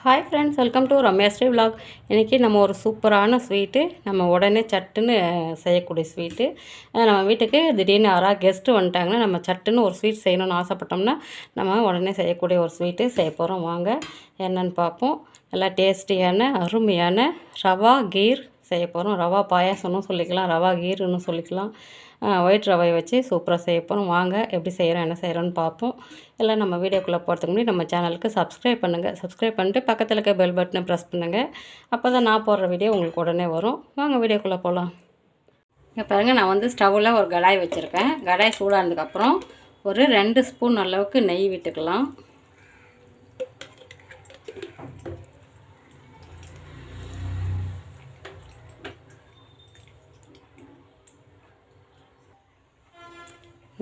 Hi friends, welcome to Ramya Sri vlog. இன்றைக்கி நம்ம ஒரு சூப்பரான ஸ்வீட்டு, நம்ம உடனே சட்டுன்னு செய்யக்கூடிய ஸ்வீட்டு. நம்ம வீட்டுக்கு திடீர்னு யாராவது கெஸ்ட்டு வந்துட்டாங்கன்னா நம்ம சட்டுன்னு ஒரு ஸ்வீட் செய்யணும்னு ஆசைப்பட்டோம்னா நம்ம உடனே செய்யக்கூடிய ஒரு ஸ்வீட்டு செய்ய போகிறோம். வாங்க என்னென்னு பார்ப்போம். நல்லா டேஸ்டியான அருமையான ரவா கீர் செய்ய போகிறோம். ரவா பாயாசம்னு சொல்லிக்கலாம், ரவா கீர்னு சொல்லிக்கலாம். ஒயிட் ரவையை வச்சு சூப்பராக செய்ய போகிறோம். வாங்க எப்படி செய்கிறோம் என்ன செய்கிறோன்னு பார்ப்போம். எல்லாம் நம்ம வீடியோக்குள்ளே போகிறதுக்கு முன்னாடி நம்ம சேனலுக்கு சப்ஸ்கிரைப் பண்ணுங்கள். சப்ஸ்கிரைப் பண்ணிட்டு பக்கத்தில் இருக்க பெல் பட்டனை ப்ரெஸ் பண்ணுங்கள். அப்போ தான் நான் போடுற வீடியோ உங்களுக்கு உடனே வரும். வாங்க வீடியோக்குள்ளே போகலாம். இங்கே பாருங்கள், நான் வந்து ஸ்டவ்வில் ஒரு கடாய் வச்சுருக்கேன். கடாய் சூடானதுக்கப்புறம் ஒரு 2 ஸ்பூன் அளவுக்கு நெய் விட்டுக்கலாம்.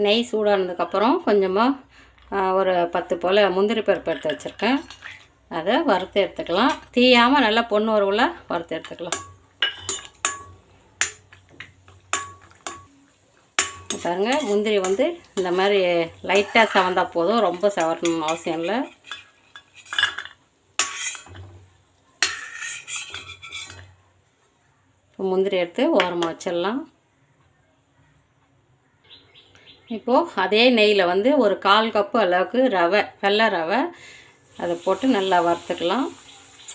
நெய் சூடானதுக்கப்புறம் கொஞ்சமாக ஒரு 10 போல் முந்திரி பருப்பு எடுத்து வச்சுருக்கேன். அதை வறுத்து எடுத்துக்கலாம். தீயாமல் நல்லா பொண்ணு வரவுல வறுத்து எடுத்துக்கலாம். பாருங்கள், முந்திரி வந்து இந்த மாதிரி லைட்டாக செவந்தால் போதும், ரொம்ப செவரணும்னு அவசியம் இல்லை. இப்போ முந்திரி எடுத்து ஓரமாக வச்சிடலாம். இப்போது அதே நெய்யில் வந்து ஒரு 1/4 கப்பு அளவுக்கு ரவை, வெள்ளை ரவை, அதை போட்டு நல்லா வறுத்துக்கலாம்.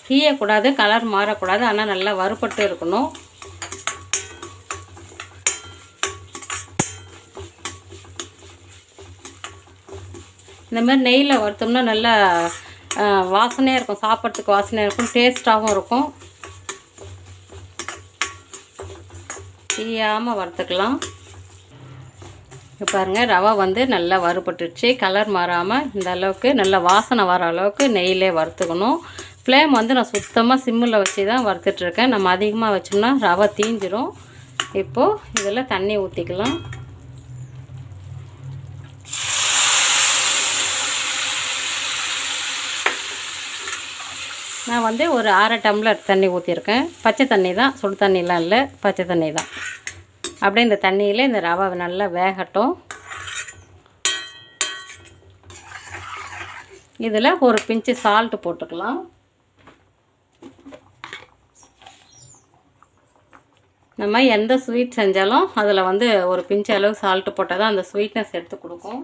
தீயக்கூடாது, கலர் மாறக்கூடாது, ஆனால் நல்லா வறுபட்டு இருக்கணும். இந்த மாதிரி நெய்யில் வறுத்தோம்னா நல்லா வாசனையாக இருக்கும், சாப்பிட்றதுக்கு வாசனையாக இருக்கும், டேஸ்ட்டாகவும் இருக்கும். தீயாமல் வறுத்துக்கலாம். இப்போ பாருங்கள், ரவை வந்து நல்லா வறுபட்டுருச்சு. கலர் மாறாமல் இந்த அளவுக்கு நல்லா வாசனை வர அளவுக்கு நெய்யிலே வறுத்துக்கணும். ஃப்ளேம் வந்து நான் சுத்தமாக சிம்மில் வச்சு தான் வறுத்துட்ருக்கேன். நம்ம அதிகமாக வச்சோம்னா ரவை தீஞ்சிரும். இப்போது இதில் தண்ணி ஊற்றிக்கலாம். நான் வந்து ஒரு 1/2 டம்ளர் தண்ணி ஊற்றிருக்கேன். பச்சை தண்ணி தான், சுடு தண்ணிலாம் இல்லை, பச்சை தண்ணி தான். அப்படியே இந்த தண்ணியில் இந்த ரவை நல்லா வேகட்டும். இதில் ஒரு பிஞ்சு சால்ட்டு போட்டுக்கலாம். நம்ம எந்த ஸ்வீட் செஞ்சாலும் அதில் வந்து ஒரு பிஞ்சு அளவு சால்ட்டு போட்டால் தான் அந்த ஸ்வீட்னஸ் எடுத்து கொடுக்கும்.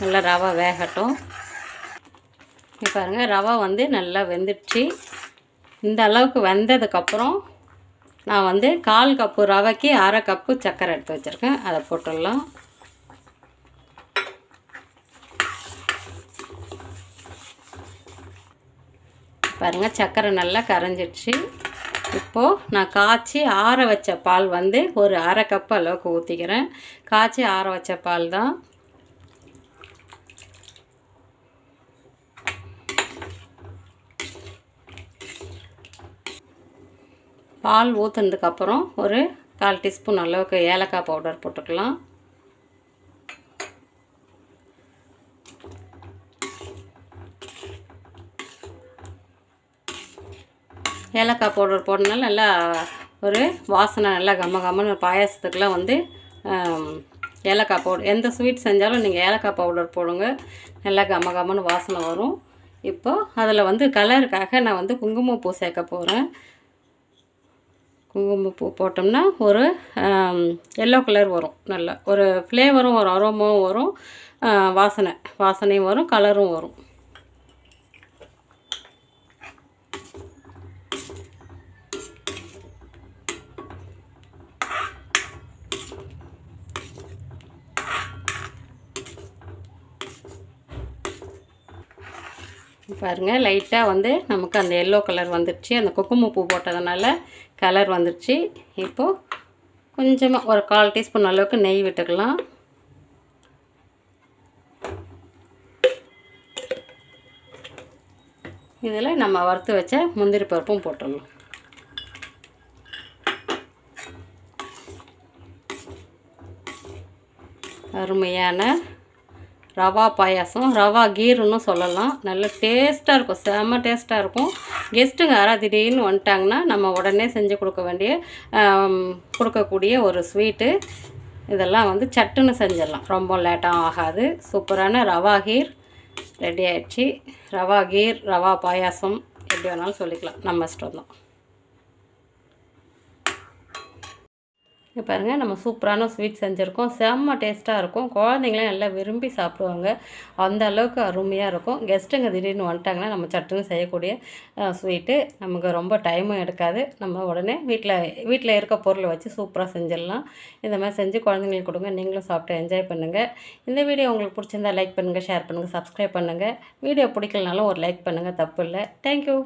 நல்லா ரவை வேகட்டும். இப்போ பாருங்கள், ரவை வந்து நல்லா வெந்துடுச்சு. இந்த அளவுக்கு வெந்ததுக்கப்புறம் நான் வந்து 1/4 கப்பு ரவைக்கு 1/2 கப்பு சர்க்கரை எடுத்து வச்சுருக்கேன். அதை போட்டுடலாம். பாருங்கள், சர்க்கரை நல்லா கரைஞ்சிடுச்சு. இப்போது நான் காய்ச்சி ஆற வச்ச பால் வந்து ஒரு 1/2 கப்பு அளவுக்கு ஊற்றிக்கிறேன். காய்ச்சி ஆற வச்ச பால் தான். பால் ஊற்றுனதுக்கப்புறம் ஒரு 1/4 டீஸ்பூன் அளவுக்கு ஏலக்காய் பவுடர் போட்டுக்கலாம். ஏலக்காய் பவுடர் போட்டனால நல்லா ஒரு வாசனை, நல்லா கம்மன்னு பாயாசத்துக்கெலாம் வந்து ஏலக்காய் பவுடர், எந்த ஸ்வீட் செஞ்சாலும் நீங்கள் ஏலக்காய் பவுடர் போடுங்க, நல்லா கம்மன்னு வாசனை வரும். இப்போது அதில் வந்து கலருக்காக நான் வந்து குங்குமப்பூ சேர்க்க போகிறேன். குங்குமப்பூ போட்டோம்னா ஒரு எல்லோ கலர் வரும், நல்ல ஒரு ஃப்ளேவரும் வரும், அரோமாவும் வரும், வாசனையும் வரும், கலரும் வரும். பாருங்கள், லைட்டாக வந்து நமக்கு அந்த எல்லோ கலர் வந்துடுச்சு. அந்த குங்குமப்பூ போட்டதுனால கலர் வந்துடுச்சு. இப்போது கொஞ்சமாக ஒரு 1/4 டீஸ்பூன் அளவுக்கு நெய் விட்டுக்கலாம். இதில் நம்ம வறுத்து வச்ச முந்திரி பருப்பும் போட்டுடலாம். அருமையான ரவா பாயாசம், ரவா கீருன்னு சொல்லலாம். நல்ல டேஸ்ட்டாக இருக்கும், செம்ம டேஸ்ட்டாக இருக்கும். கெஸ்ட்டுங்க யாராவது திடீர்னு வந்துட்டாங்கன்னா நம்ம உடனே செஞ்சு கொடுக்கக்கூடிய ஒரு ஸ்வீட்டு. இதெல்லாம் வந்து சட்டுன்னு செஞ்சிடலாம், ரொம்ப லேட்டாக ஆகாது. சூப்பரான ரவா கீர் ரெடி ஆகிடுச்சு. ரவா கீர், ரவா பாயாசம் எப்படி வேணாலும் சொல்லிக்கலாம், நம்ம இஷ்டம் தான். இங்கே பாருங்கள், நம்ம சூப்பரான ஸ்வீட் செஞ்சுருக்கோம். செம்ம டேஸ்ட்டாக இருக்கும். குழந்தைங்களாம் நல்லா விரும்பி சாப்பிடுவாங்க. அந்த அளவுக்கு அருமையாக இருக்கும். கெஸ்ட்டுங்க திடீர்னு வந்துட்டாங்கன்னா நம்ம சட்டுன்னு செய்யக்கூடிய ஸ்வீட்டு. நமக்கு ரொம்ப டைமும் எடுக்காது. நம்ம உடனே வீட்டில் இருக்க பொருளை வச்சு சூப்பராக செஞ்சிடலாம். இந்த மாதிரி செஞ்சு குழந்தைங்களுக்கு கொடுங்க. நீங்களும் சாப்பிட்டு என்ஜாய் பண்ணுங்கள். இந்த வீடியோ உங்களுக்கு பிடிச்சிருந்தா லைக் பண்ணுங்கள், ஷேர் பண்ணுங்கள், சப்ஸ்கிரைப் பண்ணுங்கள். வீடியோ பிடிக்கலனாலும் ஒரு லைக் பண்ணுங்கள், தப்பு இல்லை. தேங்க்யூ.